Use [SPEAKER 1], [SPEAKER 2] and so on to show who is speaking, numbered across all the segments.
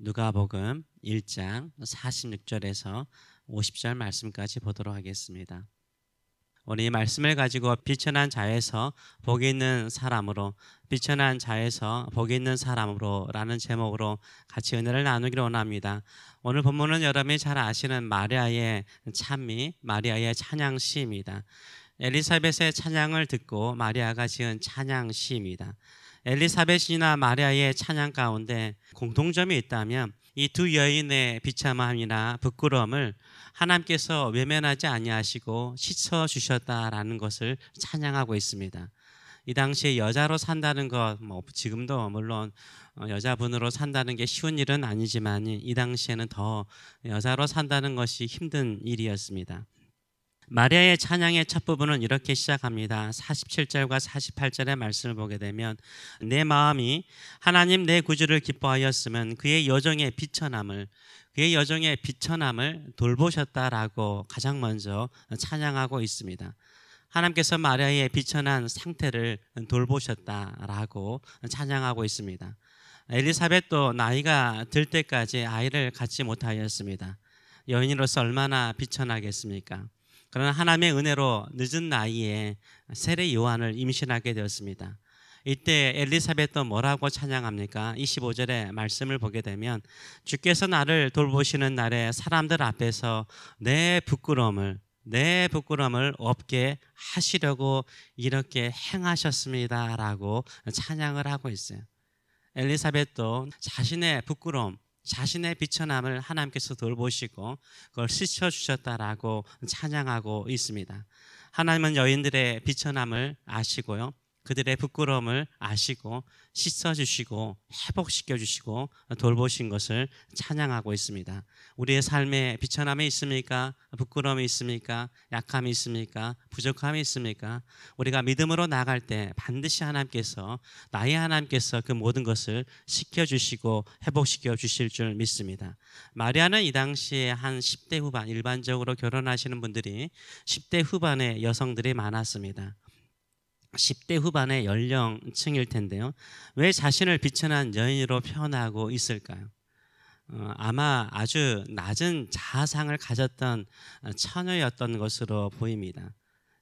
[SPEAKER 1] 누가복음 1장 46절에서 50절 말씀까지 보도록 하겠습니다. 우리 이 말씀을 가지고 비천한 자에서 복이 있는 사람으로, 비천한 자에서 복이 있는 사람으로 라는 제목으로 같이 은혜를 나누기를 원합니다. 오늘 본문은 여러분이 잘 아시는 마리아의 찬미, 마리아의 찬양시입니다. 엘리사벳의 찬양을 듣고 마리아가 지은 찬양시입니다. 엘리사벳이나 마리아의 찬양 가운데 공통점이 있다면 이 두 여인의 비참함이나 부끄러움을 하나님께서 외면하지 아니하시고 씻어주셨다라는 것을 찬양하고 있습니다. 이 당시에 여자로 산다는 것, 지금도 물론 여자분으로 산다는 게 쉬운 일은 아니지만 이 당시에는 더 여자로 산다는 것이 힘든 일이었습니다. 마리아의 찬양의 첫 부분은 이렇게 시작합니다. 47절과 48절의 말씀을 보게 되면 내 마음이 하나님 내 구주를 기뻐하였으면 그의 여정의 비천함을 돌보셨다라고 가장 먼저 찬양하고 있습니다. 하나님께서 마리아의 비천한 상태를 돌보셨다라고 찬양하고 있습니다. 엘리사벳도 나이가 들 때까지 아이를 갖지 못하였습니다. 여인으로서 얼마나 비천하겠습니까? 그러나 하나님의 은혜로 늦은 나이에 세례 요한을 임신하게 되었습니다. 이때 엘리사벳도 뭐라고 찬양합니까? 25절의 말씀을 보게 되면 주께서 나를 돌보시는 날에 사람들 앞에서 내 부끄러움을 없게 하시려고 이렇게 행하셨습니다 라고 찬양을 하고 있어요. 엘리사벳도 자신의 부끄러움, 자신의 비천함을 하나님께서 돌보시고 그걸 씻어주셨다라고 찬양하고 있습니다. 하나님은 여인들의 비천함을 아시고요, 그들의 부끄러움을 아시고 씻어주시고 회복시켜주시고 돌보신 것을 찬양하고 있습니다. 우리의 삶에 비천함이 있습니까? 부끄러움이 있습니까? 약함이 있습니까? 부족함이 있습니까? 우리가 믿음으로 나갈 때 반드시 나의 하나님께서 그 모든 것을 시켜주시고 회복시켜 주실 줄 믿습니다. 마리아는 이 당시에 한 10대 후반, 일반적으로 결혼하시는 분들이 10대 후반의 여성들이 많았습니다. 10대 후반의 연령층일 텐데요. 왜 자신을 비천한 여인으로 표현하고 있을까요? 아마 아주 낮은 자아상을 가졌던 처녀였던 것으로 보입니다.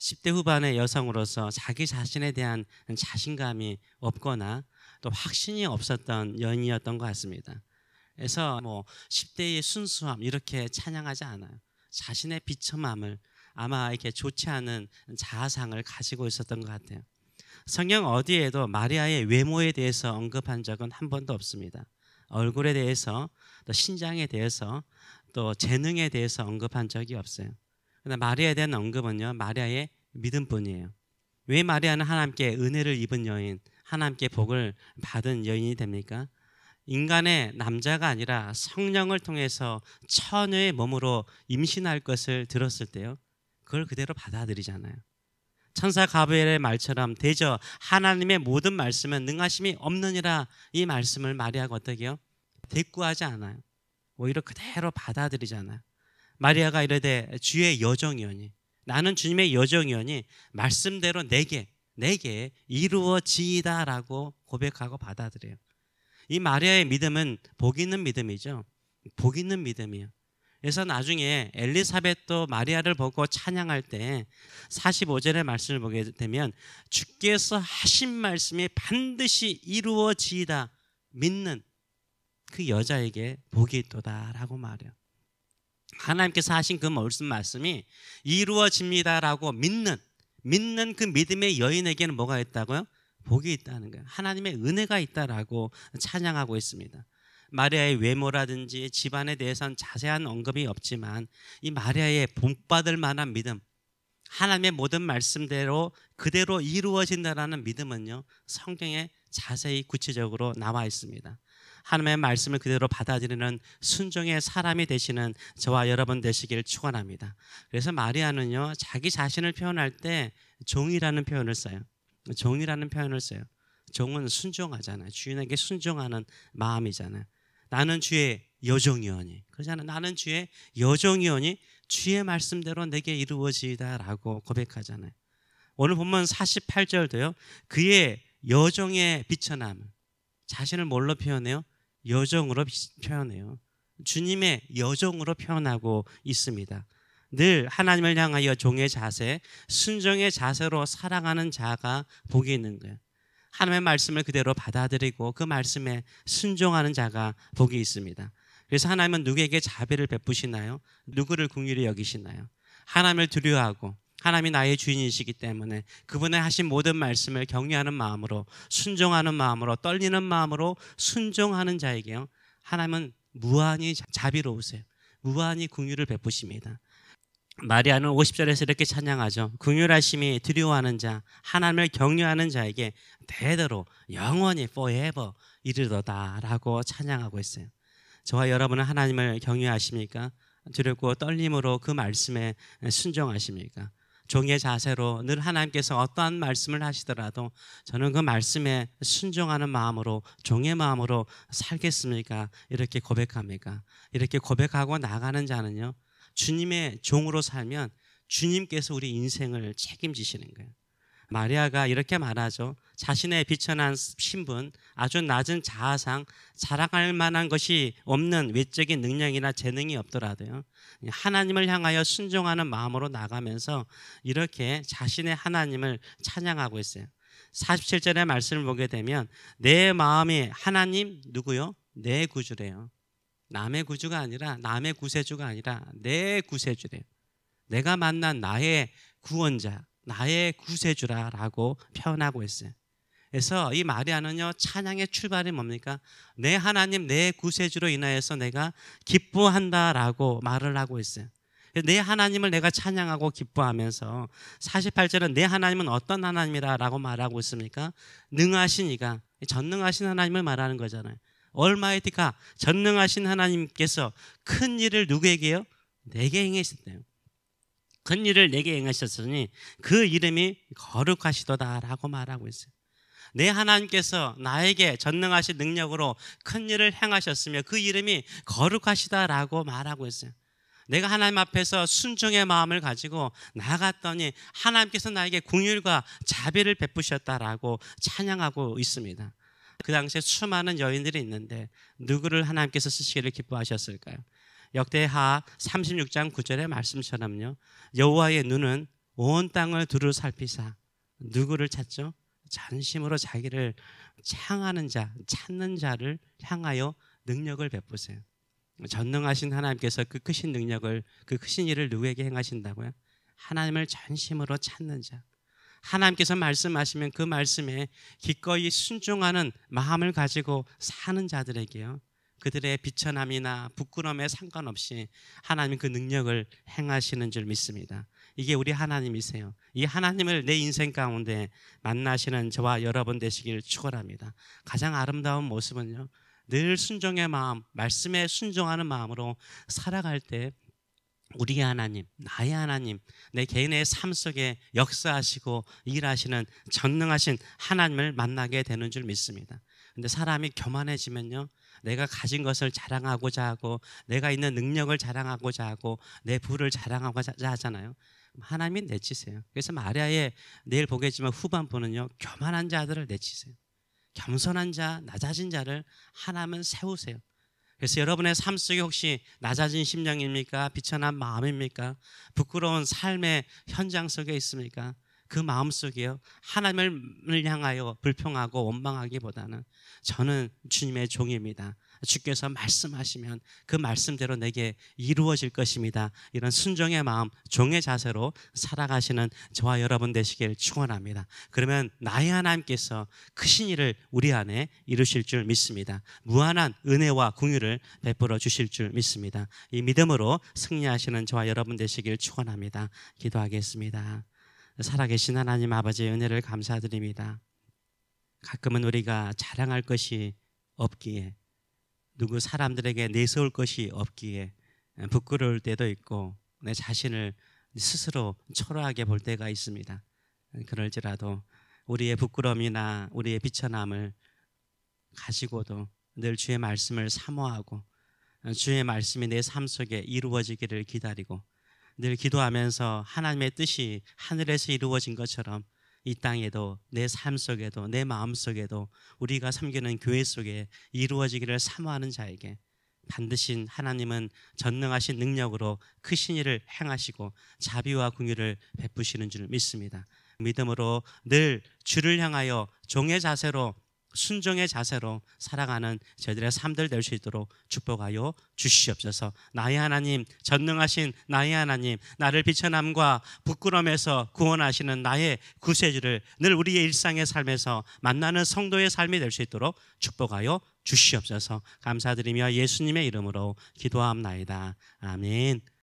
[SPEAKER 1] 10대 후반의 여성으로서 자기 자신에 대한 자신감이 없거나 또 확신이 없었던 여인이었던 것 같습니다. 그래서 10대의 순수함 이렇게 찬양하지 않아요. 자신의 비참함을, 아마 이렇게 좋지 않은 자아상을 가지고 있었던 것 같아요. 성경 어디에도 마리아의 외모에 대해서 언급한 적은 한 번도 없습니다. 얼굴에 대해서, 또 신장에 대해서, 또 재능에 대해서 언급한 적이 없어요. 그러나 마리아에 대한 언급은요, 마리아의 믿음뿐이에요. 왜 마리아는 하나님께 은혜를 입은 여인, 하나님께 복을 받은 여인이 됩니까? 인간의 남자가 아니라 성령을 통해서 처녀의 몸으로 임신할 것을 들었을 때요, 그걸 그대로 받아들이잖아요. 천사 가브리엘의 말처럼 대저 하나님의 모든 말씀은 능하심이 없느니라, 이 말씀을 마리아가 어떻게 해요? 대꾸하지 않아요. 오히려 그대로 받아들이잖아요. 마리아가 이르되 주의 여종이오니, 나는 주님의 여종이오니 말씀대로 내게 이루어지이다 라고 고백하고 받아들여요. 이 마리아의 믿음은 복 있는 믿음이죠. 복 있는 믿음이에요. 그래서 나중에 엘리사벳도 마리아를 보고 찬양할 때 45절의 말씀을 보게 되면 주께서 하신 말씀이 반드시 이루어지이다 믿는 그 여자에게 복이 있도다 라고 말해요. 하나님께서 하신 그 말씀이 이루어집니다라고 믿는 그 믿음의 여인에게는 뭐가 있다고요? 복이 있다는 거예요. 하나님의 은혜가 있다라고 찬양하고 있습니다. 마리아의 외모라든지 집안에 대해서는 자세한 언급이 없지만 이 마리아의 복받을 만한 믿음, 하나님의 모든 말씀대로 그대로 이루어진다라는 믿음은요, 성경에 자세히 구체적으로 나와 있습니다. 하나님의 말씀을 그대로 받아들이는 순종의 사람이 되시는 저와 여러분 되시길 축원합니다. 그래서 마리아는요, 자기 자신을 표현할 때 종이라는 표현을 써요. 종은 순종하잖아요. 주인에게 순종하는 마음이잖아요. 나는 주의 여종이오니, 그러잖아요. 나는 주의 여종이오니 주의 말씀대로 내게 이루어지이다 라고 고백하잖아요. 오늘 본문 48절도요, 그의 여종의 비천함, 자신을 뭘로 표현해요? 여종으로 표현해요. 주님의 여종으로 표현하고 있습니다. 늘 하나님을 향하여 종의 자세, 순종의 자세로 살아가는 자가 복이 있는 거예요. 하나님의 말씀을 그대로 받아들이고 그 말씀에 순종하는 자가 복이 있습니다. 그래서 하나님은 누구에게 자비를 베푸시나요? 누구를 긍휼히 여기시나요? 하나님을 두려워하고 하나님이 나의 주인이시기 때문에 그분의 하신 모든 말씀을 경외하는 마음으로, 순종하는 마음으로, 떨리는 마음으로 순종하는 자에게요, 하나님은 무한히 자비로우세요. 무한히 긍휼을 베푸십니다. 마리아는 50절에서 이렇게 찬양하죠. 긍휼하심이 두려워하는 자, 하나님을 경외하는 자에게 대대로 영원히 forever 이르도다라고 찬양하고 있어요. 저와 여러분은 하나님을 경외하십니까? 두렵고 떨림으로 그 말씀에 순종하십니까? 종의 자세로 늘 하나님께서 어떠한 말씀을 하시더라도 저는 그 말씀에 순종하는 마음으로, 종의 마음으로 살겠습니까? 이렇게 고백합니까? 이렇게 고백하고 나가는 자는요, 주님의 종으로 살면 주님께서 우리 인생을 책임지시는 거예요. 마리아가 이렇게 말하죠. 자신의 비천한 신분, 아주 낮은 자아상, 자랑할 만한 것이 없는 외적인 능력이나 재능이 없더라도요, 하나님을 향하여 순종하는 마음으로 나가면서 이렇게 자신의 하나님을 찬양하고 있어요. 47절의 말씀을 보게 되면 내 마음이 하나님 누구요? 내 구주래요. 남의 구주가 아니라, 남의 구세주가 아니라 내 구세주래요. 내가 만난 나의 구원자, 나의 구세주라라고 표현하고 있어요. 그래서 이 마리아는요, 찬양의 출발이 뭡니까? 내 하나님, 내 구세주로 인하여서 내가 기뻐한다라고 말을 하고 있어요. 내 하나님을 내가 찬양하고 기뻐하면서 48절은 내 하나님은 어떤 하나님이라고 말하고 있습니까? 능하신 이가, 전능하신 하나님을 말하는 거잖아요. 얼마이티가, 전능하신 하나님께서 큰 일을 누구에게요? 내게 행하셨대요. 큰 일을 내게 행하셨으니 그 이름이 거룩하시도다라고 말하고 있어요. 내 하나님께서 나에게 전능하신 능력으로 큰 일을 행하셨으며 그 이름이 거룩하시다라고 말하고 있어요. 내가 하나님 앞에서 순종의 마음을 가지고 나갔더니 하나님께서 나에게 긍휼과 자비를 베푸셨다라고 찬양하고 있습니다. 그 당시에 수많은 여인들이 있는데 누구를 하나님께서 쓰시기를 기뻐하셨을까요? 역대하 36장 9절의 말씀처럼요, 여호와의 눈은 온 땅을 두루 살피사 누구를 찾죠? 전심으로 자기를 향하는 자, 찾는 자를 향하여 능력을 베푸세요. 전능하신 하나님께서 그 크신 능력을, 그 크신 일을 누구에게 행하신다고요? 하나님을 전심으로 찾는 자, 하나님께서 말씀하시면 그 말씀에 기꺼이 순종하는 마음을 가지고 사는 자들에게요, 그들의 비천함이나 부끄러움에 상관없이 하나님 그 능력을 행하시는 줄 믿습니다. 이게 우리 하나님이세요. 이 하나님을 내 인생 가운데 만나시는 저와 여러분 되시길 축원합니다. 가장 아름다운 모습은요, 늘 순종의 마음, 말씀에 순종하는 마음으로 살아갈 때 우리의 하나님, 나의 하나님, 내 개인의 삶 속에 역사하시고 일하시는 전능하신 하나님을 만나게 되는 줄 믿습니다. 근데 사람이 교만해지면요, 내가 가진 것을 자랑하고자 하고 내가 있는 능력을 자랑하고자 하고 내 부를 자랑하고자 하잖아요. 하나님이 내치세요. 그래서 마리아의 내일 보겠지만 후반부는요, 교만한 자들을 내치세요. 겸손한 자, 낮아진 자를 하나님은 세우세요. 그래서 여러분의 삶 속에 혹시 낮아진 심령입니까? 비천한 마음입니까? 부끄러운 삶의 현장 속에 있습니까? 그 마음 속에요, 하나님을 향하여 불평하고 원망하기보다는 저는 주님의 종입니다, 주께서 말씀하시면 그 말씀대로 내게 이루어질 것입니다, 이런 순종의 마음, 종의 자세로 살아가시는 저와 여러분 되시길 축원합니다. 그러면 나의 하나님께서 크신 일을 우리 안에 이루실 줄 믿습니다. 무한한 은혜와 긍휼을 베풀어 주실 줄 믿습니다. 이 믿음으로 승리하시는 저와 여러분 되시길 축원합니다. 기도하겠습니다. 살아계신 하나님 아버지의 은혜를 감사드립니다. 가끔은 우리가 자랑할 것이 없기에, 누구 사람들에게 내세울 것이 없기에 부끄러울 때도 있고 내 자신을 스스로 초라하게 볼 때가 있습니다. 그럴지라도 우리의 부끄러움이나 우리의 비천함을 가지고도 늘 주의 말씀을 사모하고 주의 말씀이 내 삶 속에 이루어지기를 기다리고 늘 기도하면서 하나님의 뜻이 하늘에서 이루어진 것처럼 이 땅에도 내 삶 속에도 내 마음 속에도 우리가 섬기는 교회 속에 이루어지기를 사모하는 자에게 반드시 하나님은 전능하신 능력으로 크신 일을 행하시고 자비와 긍휼을 베푸시는 줄 믿습니다. 믿음으로 늘 주를 향하여 종의 자세로 순종의 자세로 살아가는 저희들의 삶들 될 수 있도록 축복하여 주시옵소서. 나의 하나님, 전능하신 나의 하나님, 나를 비천함과 부끄러움에서 구원하시는 나의 구세주를 늘 우리의 일상의 삶에서 만나는 성도의 삶이 될 수 있도록 축복하여 주시옵소서. 감사드리며 예수님의 이름으로 기도함나이다. 아멘.